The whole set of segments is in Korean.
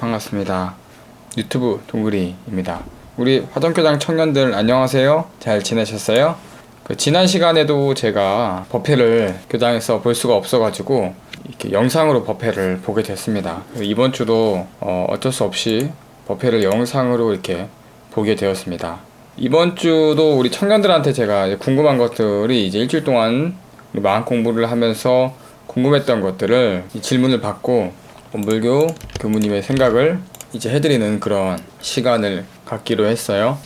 반갑습니다. 유튜브 동그리입니다. 우리 화정교장 청년들 안녕하세요. 잘 지내셨어요? 지난 시간에도 제가 법회를 교장에서 볼 수가 없어가지고 이렇게 영상으로 법회를 보게 됐습니다. 이번 주도 어쩔 수 없이 법회를 영상으로 이렇게 보게 되었습니다. 이번 주도 우리 청년들한테 제가 궁금한 것들이 이제 일주일 동안 마음 공부를 하면서 궁금했던 것들을 질문을 받고 원불교 교무님의 생각을 이제 해드리는 그런 시간을 갖기로 했어요.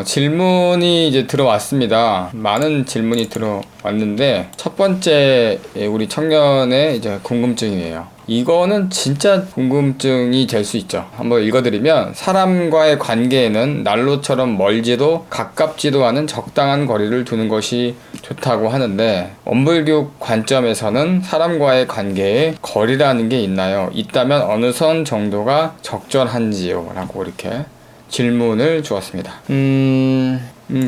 질문이 이제 들어왔습니다. 많은 질문이 들어왔는데 첫 번째 우리 청년의 이제 궁금증이에요. 이거는 진짜 궁금증이 될 수 있죠. 한번 읽어드리면, 사람과의 관계에는 난로처럼 멀지도 가깝지도 않은 적당한 거리를 두는 것이 좋다고 하는데, 원불교 관점에서는 사람과의 관계에 거리라는 게 있나요? 있다면 어느 선 정도가 적절한지요? 라고 이렇게 질문을 주었습니다.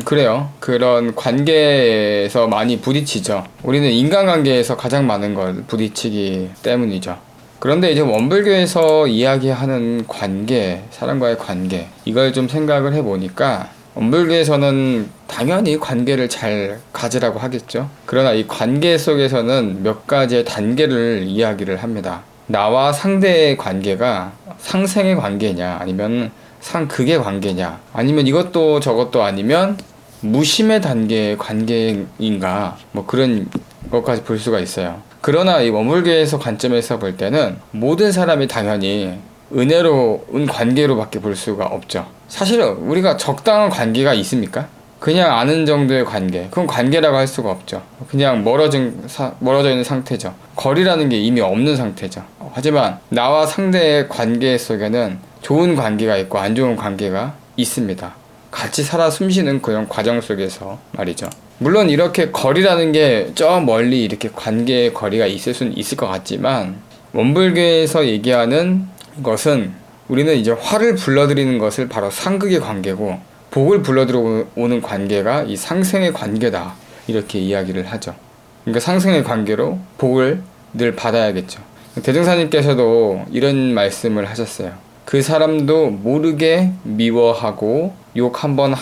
그래요. 그런 관계에서 많이 부딪히죠. 우리는 인간관계에서 가장 많은 걸 부딪히기 때문이죠. 그런데 이제 원불교에서 이야기하는 관계, 사람과의 관계, 이걸 좀 생각을 해보니까 원불교에서는 당연히 관계를 잘 가지라고 하겠죠. 그러나 이 관계 속에서는 몇 가지의 단계를 이야기를 합니다. 나와 상대의 관계가 상생의 관계냐, 아니면 상극의 관계냐, 아니면 이것도 저것도 아니면 무심의 단계의 관계인가, 뭐 그런 것까지 볼 수가 있어요. 그러나 이 원불교에서 관점에서 볼 때는 모든 사람이 당연히 은혜로운 관계로밖에 볼 수가 없죠. 사실은 우리가 적당한 관계가 있습니까? 그냥 아는 정도의 관계, 그건 관계라고 할 수가 없죠. 그냥 멀어져 있는 상태죠. 거리라는 게 이미 없는 상태죠. 하지만 나와 상대의 관계 속에는 좋은 관계가 있고 안 좋은 관계가 있습니다. 같이 살아 숨쉬는 그런 과정 속에서 말이죠. 물론 이렇게 거리라는 게 저 멀리 이렇게 관계의 거리가 있을 수는 있을 것 같지만, 원불교에서 얘기하는 것은 우리는 이제 화를 불러들이는 것을 바로 상극의 관계고, 복을 불러들어오는 관계가 이 상생의 관계다, 이렇게 이야기를 하죠. 그러니까 상생의 관계로 복을 늘 받아야겠죠. 대종사님께서도 이런 말씀을 하셨어요. 그 사람도 모르게 미워하고 욕 한 번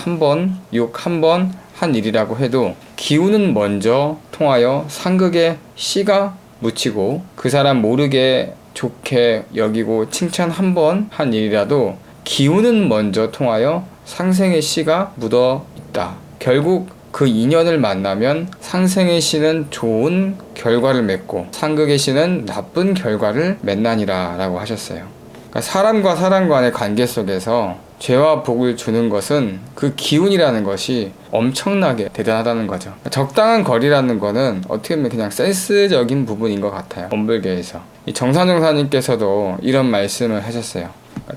한 일이라고 해도 기운은 먼저 통하여 상극의 씨가 묻히고, 그 사람 모르게 좋게 여기고 칭찬 한 번 한 일이라도 기운은 먼저 통하여 상생의 씨가 묻어 있다. 결국 그 인연을 만나면 상생의 씨는 좋은 결과를 맺고 상극의 씨는 나쁜 결과를 맺나니라 라고 하셨어요. 그러니까 사람과 사람 간의 관계 속에서 죄와 복을 주는 것은 그 기운이라는 것이 엄청나게 대단하다는 거죠. 적당한 거리라는 거는 어떻게 보면 그냥 센스적인 부분인 것 같아요. 원불교에서 이 정산종사님께서도 이런 말씀을 하셨어요.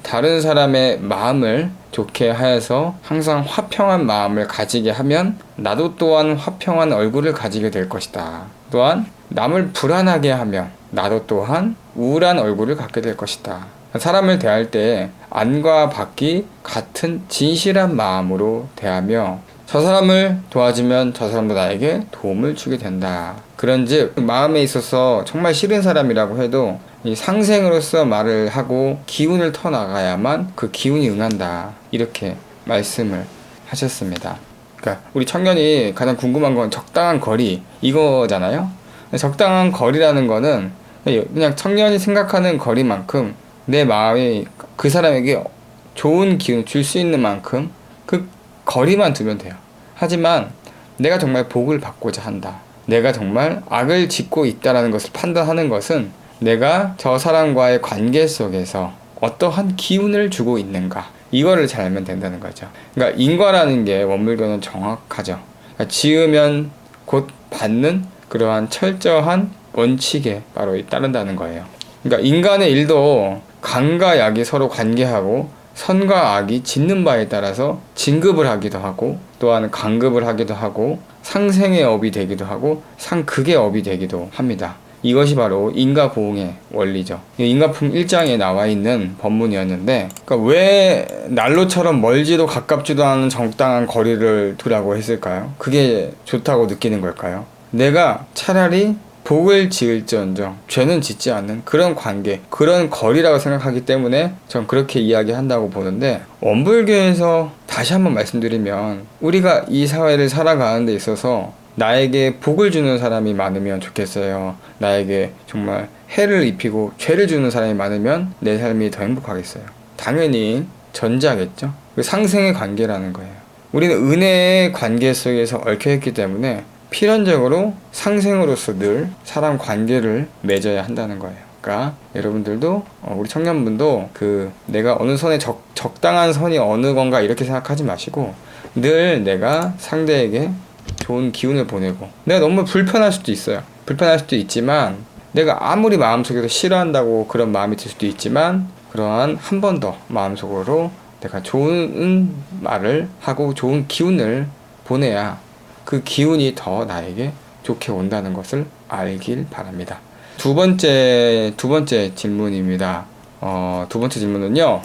다른 사람의 마음을 좋게 하여서 항상 화평한 마음을 가지게 하면 나도 또한 화평한 얼굴을 가지게 될 것이다. 또한 남을 불안하게 하면 나도 또한 우울한 얼굴을 갖게 될 것이다. 사람을 대할 때 안과 밖이 같은 진실한 마음으로 대하며 저 사람을 도와주면 저 사람도 나에게 도움을 주게 된다. 그런즉 마음에 있어서 정말 싫은 사람이라고 해도 이 상생으로서 말을 하고 기운을 터나가야만 그 기운이 응한다. 이렇게 말씀을 하셨습니다. 그러니까 우리 청년이 가장 궁금한 건 적당한 거리, 이거잖아요. 적당한 거리라는 거는 그냥 청년이 생각하는 거리만큼 내 마음이 그 사람에게 좋은 기운을 줄 수 있는 만큼 그 거리만 두면 돼요. 하지만 내가 정말 복을 받고자 한다, 내가 정말 악을 짓고 있다는 것을 판단하는 것은 내가 저 사람과의 관계 속에서 어떠한 기운을 주고 있는가, 이거를 잘 알면 된다는 거죠. 그러니까 인과라는 게 원불교는 정확하죠. 그러니까 지으면 곧 받는 그러한 철저한 원칙에 바로 따른다는 거예요. 그러니까 인간의 일도 강과 약이 서로 관계하고 선과 악이 짓는 바에 따라서 진급을 하기도 하고, 또한 강급을 하기도 하고, 상생의 업이 되기도 하고 상극의 업이 되기도 합니다. 이것이 바로 인과보응의 원리죠. 인과품 1장에 나와 있는 법문이었는데, 그러니까 왜 난로처럼 멀지도 가깝지도 않은 적당한 거리를 두라고 했을까요? 그게 좋다고 느끼는 걸까요? 내가 차라리 복을 지을지언정 죄는 짓지 않는 그런 관계, 그런 거리라고 생각하기 때문에 전 그렇게 이야기한다고 보는데, 원불교에서 다시 한번 말씀드리면 우리가 이 사회를 살아가는 데 있어서 나에게 복을 주는 사람이 많으면 좋겠어요. 나에게 정말 해를 입히고 죄를 주는 사람이 많으면 내 삶이 더 행복하겠어요. 당연히 전자겠죠. 그 상생의 관계라는 거예요. 우리는 은혜의 관계 속에서 얽혀있기 때문에 필연적으로 상생으로서 늘 사람 관계를 맺어야 한다는 거예요. 그러니까 여러분들도 우리 청년분도 내가 어느 선에 적당한 선이 어느 건가 이렇게 생각하지 마시고 늘 내가 상대에게 좋은 기운을 보내고, 내가 너무 불편할 수도 있어요. 불편할 수도 있지만 내가 아무리 마음속에서 싫어한다고 그런 마음이 들 수도 있지만, 그러한 한 번 더 마음속으로 내가 좋은 말을 하고 좋은 기운을 보내야 그 기운이 더 나에게 좋게 온다는 것을 알길 바랍니다. 두 번째 질문입니다. 두 번째 질문은요,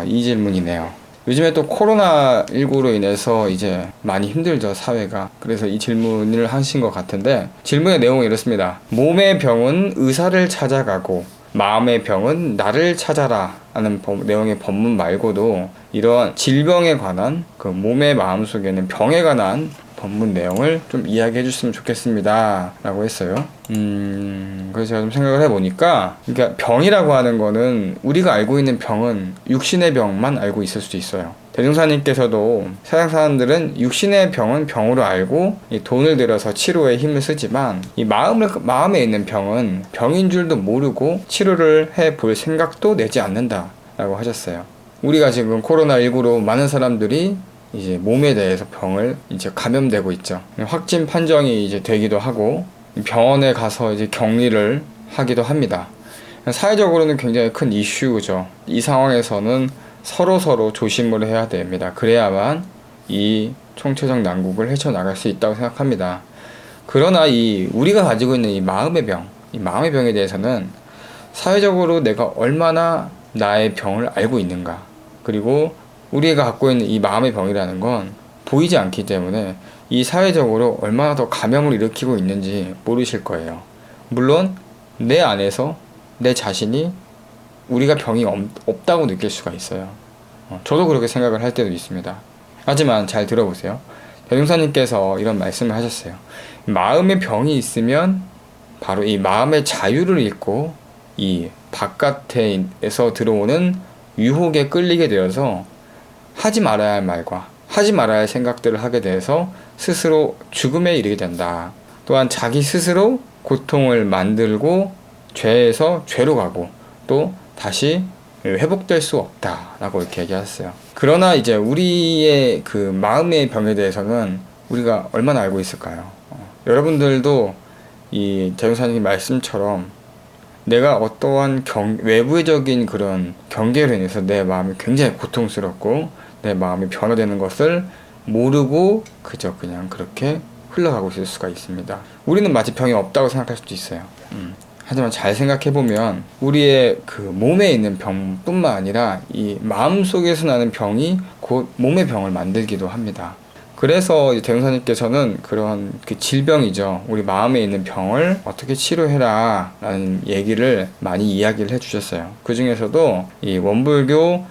이 질문이네요. 요즘에 또 코로나19로 인해서 이제 많이 힘들죠, 사회가. 그래서 이 질문을 하신 것 같은데, 질문의 내용은 이렇습니다. 몸의 병은 의사를 찾아가고 마음의 병은 나를 찾아라 하는 내용의 본문 말고도 이러한 질병에 관한, 그 몸의 마음속에는 병에 관한 본문 내용을 좀 이야기해 주셨으면 좋겠습니다 라고 했어요. 그래서 제가 좀 생각을 해보니까, 그러니까 병이라고 하는 거는, 우리가 알고 있는 병은 육신의 병만 알고 있을 수도 있어요. 대종사님께서도 세상 사람들은 육신의 병은 병으로 알고 이 돈을 들여서 치료에 힘을 쓰지만, 이 마음에 있는 병은 병인 줄도 모르고 치료를 해볼 생각도 내지 않는다 라고 하셨어요. 우리가 지금 코로나19로 많은 사람들이 이제 몸에 대해서 병을 이제 감염되고 있죠. 확진 판정이 이제 되기도 하고 병원에 가서 이제 격리를 하기도 합니다. 사회적으로는 굉장히 큰 이슈죠. 이 상황에서는 서로 조심을 해야 됩니다. 그래야만 이 총체적 난국을 헤쳐나갈 수 있다고 생각합니다. 그러나 우리가 가지고 있는 이 마음의 병에 대해서는 사회적으로 내가 얼마나 나의 병을 알고 있는가, 그리고 우리가 갖고 있는 이 마음의 병이라는 건 보이지 않기 때문에 이 사회적으로 얼마나 더 감염을 일으키고 있는지 모르실 거예요. 물론 내 안에서 내 자신이 우리가 병이 없다고 느낄 수가 있어요. 저도 그렇게 생각을 할 때도 있습니다. 하지만 잘 들어보세요. 대종사님께서 이런 말씀을 하셨어요. 마음의 병이 있으면 바로 이 마음의 자유를 잃고 이 바깥에서 들어오는 유혹에 끌리게 되어서 하지 말아야 할 말과 하지 말아야 할 생각들을 하게 돼서 스스로 죽음에 이르게 된다. 또한 자기 스스로 고통을 만들고 죄에서 죄로 가고 또 다시 회복될 수 없다라고 이렇게 얘기하셨어요. 그러나 이제 우리의 그 마음의 병에 대해서는 우리가 얼마나 알고 있을까요? 여러분들도 이 대종사님 말씀처럼 내가 어떠한 외부적인 그런 경계로 인해서 내 마음이 굉장히 고통스럽고 내 마음이 변화되는 것을 모르고 그냥 그렇게 흘러가고 있을 수가 있습니다. 우리는 마치 병이 없다고 생각할 수도 있어요. 하지만 잘 생각해보면 우리의 그 몸에 있는 병뿐만 아니라 이 마음속에서 나는 병이 곧 몸의 병을 만들기도 합니다. 그래서 대종사님께서는 그런 그 질병이죠, 우리 마음에 있는 병을 어떻게 치료해라 라는 얘기를 많이 이야기를 해주셨어요. 그 중에서도 이 원불교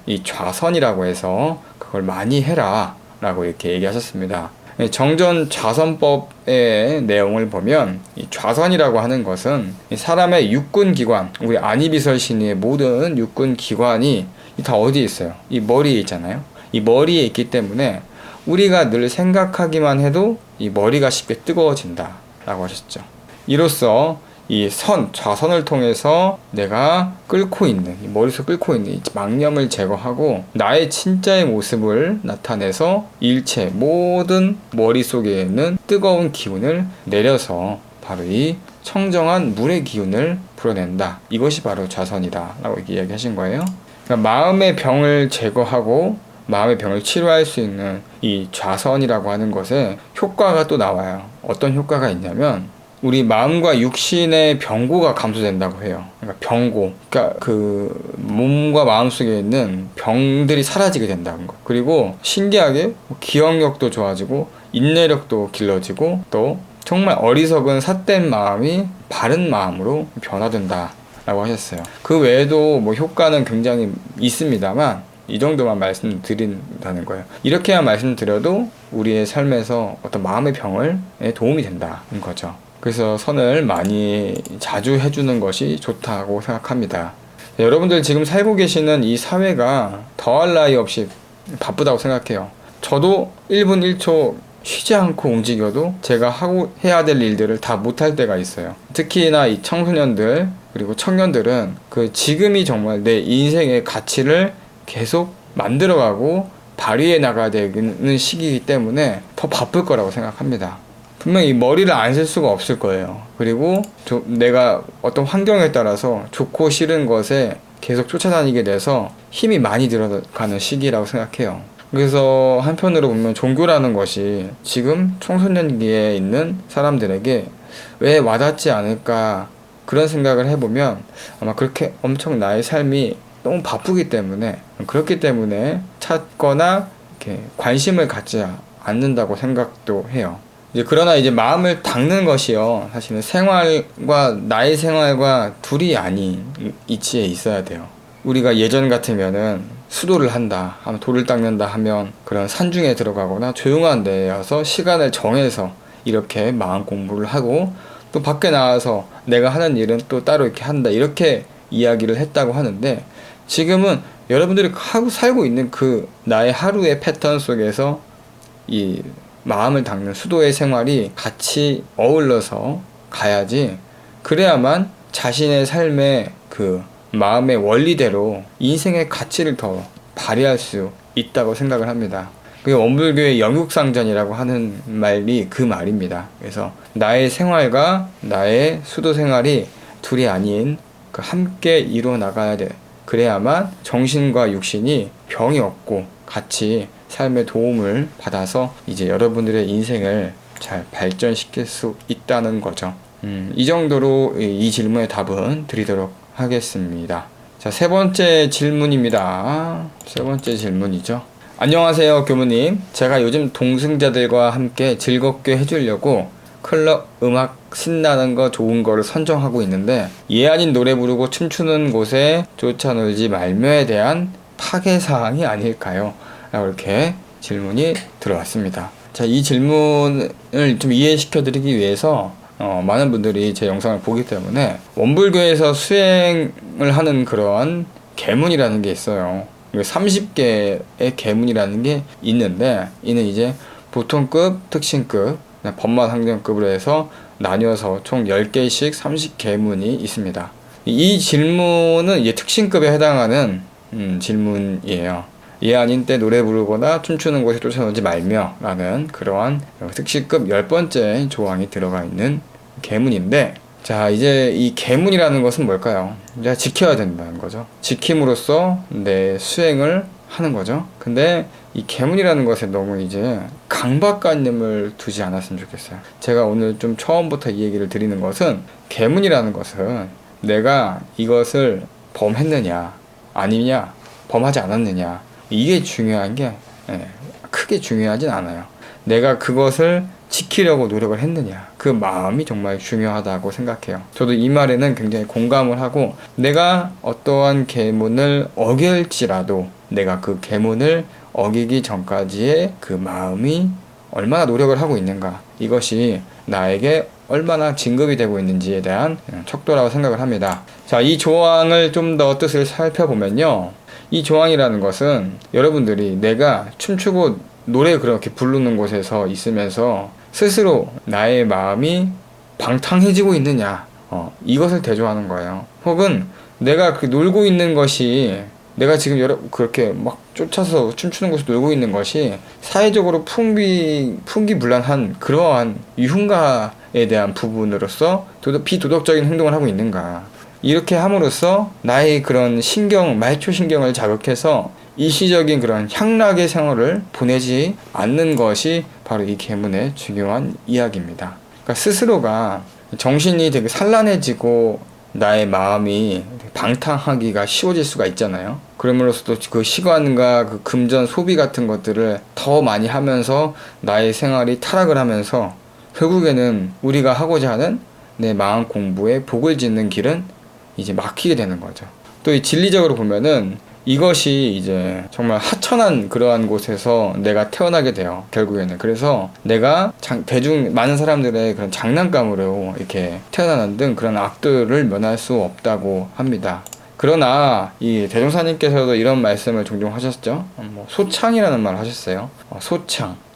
이 좌선이라고 해서 그걸 많이 해라 라고 이렇게 얘기하셨습니다. 정전 좌선법의 내용을 보면 이 좌선이라고 하는 것은 이 사람의 육군기관, 우리 안이비설신의 모든 육군기관이 다 어디에 있어요? 이 머리에 있잖아요. 이 머리에 있기 때문에 우리가 늘 생각하기만 해도 이 머리가 쉽게 뜨거워진다 라고 하셨죠. 이로써 이 좌선을 통해서 내가 머릿속 끓고 있는 이 망념을 제거하고 나의 진짜의 모습을 나타내서 일체 모든 머릿속에 있는 뜨거운 기운을 내려서 바로 이 청정한 물의 기운을 풀어낸다. 이것이 바로 좌선이다 라고 이야기하신 거예요. 그러니까 마음의 병을 제거하고 마음의 병을 치료할 수 있는 이 좌선이라고 하는 것에 효과가 또 나와요. 어떤 효과가 있냐면 우리 마음과 육신의 병고가 감소된다고 해요. 그러니까 병고, 그러니까 그 몸과 마음 속에 있는 병들이 사라지게 된다는 거. 그리고 신기하게 기억력도 좋아지고 인내력도 길러지고 또 정말 어리석은 삿된 마음이 바른 마음으로 변화된다 라고 하셨어요. 그 외에도 뭐 효과는 굉장히 있습니다만 이 정도만 말씀드린다는 거예요. 이렇게만 말씀드려도 우리의 삶에서 어떤 마음의 병을 도움이 된다는 거죠. 그래서 선을 많이 자주 해주는 것이 좋다고 생각합니다. 여러분들 지금 살고 계시는 이 사회가 더할 나위 없이 바쁘다고 생각해요. 저도 1분 1초 쉬지 않고 움직여도 제가 해야 될 일들을 다 못할 때가 있어요. 특히나 이 청소년들 그리고 청년들은 그 지금이 정말 내 인생의 가치를 계속 만들어가고 발휘해 나가야 되는 시기이기 때문에 더 바쁠 거라고 생각합니다. 분명히 머리를 안 쓸 수가 없을 거예요. 그리고 내가 어떤 환경에 따라서 좋고 싫은 것에 계속 쫓아다니게 돼서 힘이 많이 들어가는 시기라고 생각해요. 그래서 한편으로 보면 종교라는 것이 지금 청소년기에 있는 사람들에게 왜 와닿지 않을까 그런 생각을 해보면 아마 그렇게 엄청 나의 삶이 너무 바쁘기 때문에 그렇기 때문에 찾거나 이렇게 관심을 갖지 않는다고 생각도 해요. 그러나 이제 마음을 닦는 것이요 사실은 나의 생활과 둘이 아닌 이치에 있어야 돼요. 우리가 예전 같으면은 수도를 한다 하면 돌을 닦는다 하면 그런 산중에 들어가거나 조용한 데여서 시간을 정해서 이렇게 마음 공부를 하고 또 밖에 나와서 내가 하는 일은 또 따로 이렇게 한다 이렇게 이야기를 했다고 하는데 지금은 여러분들이 살고 있는 그 나의 하루의 패턴 속에서 이 마음을 닦는 수도의 생활이 같이 어울러서 가야지 그래야만 자신의 삶의 그 마음의 원리대로 인생의 가치를 더 발휘할 수 있다고 생각을 합니다. 그게 원불교의 영육상전이라고 하는 말이 그 말입니다. 그래서 나의 생활과 나의 수도 생활이 둘이 아닌 그 함께 이루어 나가야 돼. 그래야만 정신과 육신이 병이 없고 같이 삶의 도움을 받아서 이제 여러분들의 인생을 잘 발전시킬 수 있다는 거죠. 이 정도로 이 질문의 답은 드리도록 하겠습니다. 자, 세 번째 질문입니다. 세 번째 질문이죠. 안녕하세요, 교무님. 제가 요즘 동승자들과 함께 즐겁게 해주려고 클럽 음악 신나는 거 좋은 거를 선정하고 있는데 예 아닌 노래 부르고 춤추는 곳에 쫓아놀지 말며에 대한 파괴사항이 아닐까요? 이렇게 질문이 들어왔습니다. 자, 이 질문을 좀 이해시켜 드리기 위해서 많은 분들이 제 영상을 보기 때문에 원불교에서 수행을 하는 그런 계문이라는 게 있어요. 30개의 계문이라는 게 있는데 이는 이제 보통급, 특신급, 법만항정급으로 해서 나뉘어서 총 10개씩 30계문이 있습니다. 이 질문은 이제 특신급에 해당하는 질문이에요. 예 아닌 때 노래 부르거나 춤추는 곳에 쫓아오지 말며 라는 그러한 특신급 10번째 조항이 들어가 있는 계문인데 자 이제 이 계문이라는 것은 뭘까요? 이제 지켜야 된다는 거죠. 지킴으로써 내 수행을 하는 거죠. 근데 이 계문이라는 것에 너무 이제 강박관념을 두지 않았으면 좋겠어요. 제가 오늘 좀 처음부터 이 얘기를 드리는 것은 계문이라는 것은 내가 이것을 범했느냐 아니냐 범하지 않았느냐 이게 중요한 게 크게 중요하진 않아요. 내가 그것을 지키려고 노력을 했느냐 그 마음이 정말 중요하다고 생각해요. 저도 이 말에는 굉장히 공감을 하고 내가 어떠한 계문을 어길지라도 내가 그 계문을 어기기 전까지의 그 마음이 얼마나 노력을 하고 있는가 이것이 나에게 얼마나 진급이 되고 있는지에 대한 척도라고 생각을 합니다. 자, 이 조항을 좀 더 뜻을 살펴보면요. 이 조항이라는 것은 여러분들이 내가 춤추고 노래 그렇게 부르는 곳에서 있으면서 스스로 나의 마음이 방탕해지고 있느냐 이것을 대조하는 거예요. 혹은 내가 그 놀고 있는 것이 내가 지금 그렇게 막 쫓아서 춤추는 곳에서 놀고 있는 것이 사회적으로 풍기불량한 그러한 유흥가에 대한 부분으로서 비도덕적인 행동을 하고 있는가 이렇게 함으로써 나의 그런 말초신경을 자극해서 일시적인 그런 향락의 생활을 보내지 않는 것이 바로 이 계문의 중요한 이야기입니다. 그러니까 스스로가 정신이 되게 산란해지고 나의 마음이 방탕하기가 쉬워질 수가 있잖아요. 그럼으로써도 그 시간과 그 금전 소비 같은 것들을 더 많이 하면서 나의 생활이 타락을 하면서 결국에는 우리가 하고자 하는 내 마음 공부에 복을 짓는 길은 이제 막히게 되는 거죠. 또 이 진리적으로 보면은 이것이 이제 정말 하천한 그러한 곳에서 내가 태어나게 돼요. 결국에는. 그래서 내가 대중 많은 사람들의 그런 장난감으로 이렇게 태어나는 등 그런 악들을 면할 수 없다고 합니다. 그러나 이 대종사님께서도 이런 말씀을 종종 하셨죠. 소창이라는 말을 하셨어요.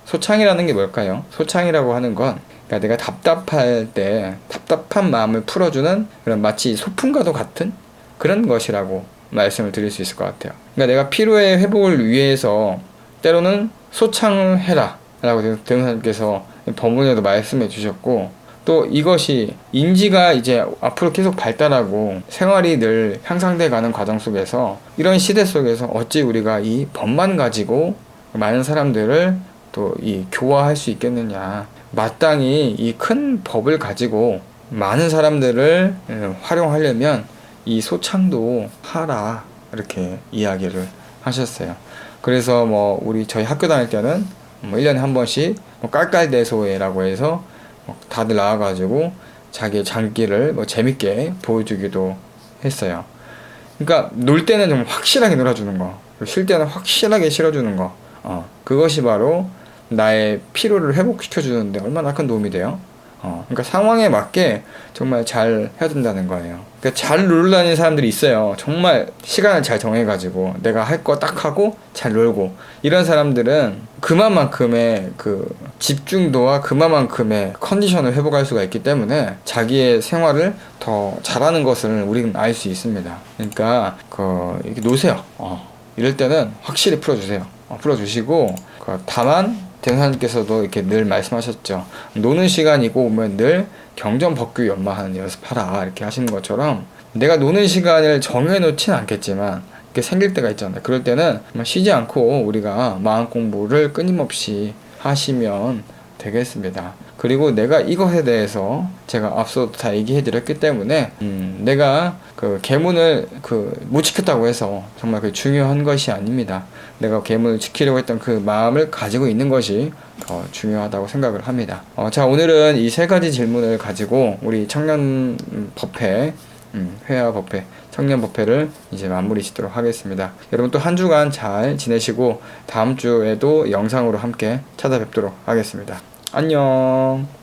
소창이라는 게 뭘까요? 소창이라고 하는 건 그러니까 내가 답답할 때 답답한 마음을 풀어주는 그런 마치 소풍과도 같은 그런 것이라고 말씀을 드릴 수 있을 것 같아요. 그러니까 내가 피로의 회복을 위해서 때로는 소창을 해라 라고 대종사님께서 법문에도 말씀해 주셨고, 또 이것이 인지가 이제 앞으로 계속 발달하고 생활이 늘 향상돼 가는 과정 속에서 이런 시대 속에서 어찌 우리가 이 법만 가지고 많은 사람들을 또 이 교화할 수 있겠느냐. 마땅히 이 큰 법을 가지고 많은 사람들을 활용하려면 이 소창도 하라 이렇게 이야기를 하셨어요. 그래서 저희 학교 다닐 때는 1년에 한 번씩 깔깔대소회라고 해서 다들 나와가지고 자기의 장기를 재밌게 보여주기도 했어요. 그러니까 놀 때는 좀 확실하게 놀아주는 거, 쉴 때는 확실하게 실어주는 거, 그것이 바로 나의 피로를 회복시켜주는데 얼마나 큰 도움이 돼요. 그러니까 상황에 맞게 정말 잘 해야 된다는 거예요. 그러니까 잘 놀러 다니는 사람들이 있어요. 정말 시간을 잘 정해가지고 내가 할 거 딱 하고 잘 놀고, 이런 사람들은 그만큼의 그 집중도와 그만큼의 컨디션을 회복할 수가 있기 때문에 자기의 생활을 더 잘하는 것을 우리는 알 수 있습니다. 그러니까 이렇게 노세요. 이럴 때는 확실히 풀어주세요. 풀어주시고, 다만 대통령님께서도 이렇게 늘 말씀하셨죠. 노는 시간이고 오면 늘 경전 법규 연마하는 연습하라 이렇게 하시는 것처럼, 내가 노는 시간을 정해놓진 않겠지만 이렇게 생길 때가 있잖아요. 그럴 때는 쉬지 않고 우리가 마음 공부를 끊임없이 하시면 되겠습니다. 그리고 내가 이것에 대해서 제가 앞서 다 얘기해 드렸기 때문에 내가 계문을 못 지켰다고 해서 정말 중요한 것이 아닙니다. 내가 계문을 지키려고 했던 그 마음을 가지고 있는 것이 더 중요하다고 생각을 합니다. 자, 오늘은 이 세 가지 질문을 가지고 우리 청년 법회, 회화 법회, 청년 법회를 이제 마무리 짓도록 하겠습니다. 여러분 또 한 주간 잘 지내시고 다음 주에도 영상으로 함께 찾아뵙도록 하겠습니다. 안녕.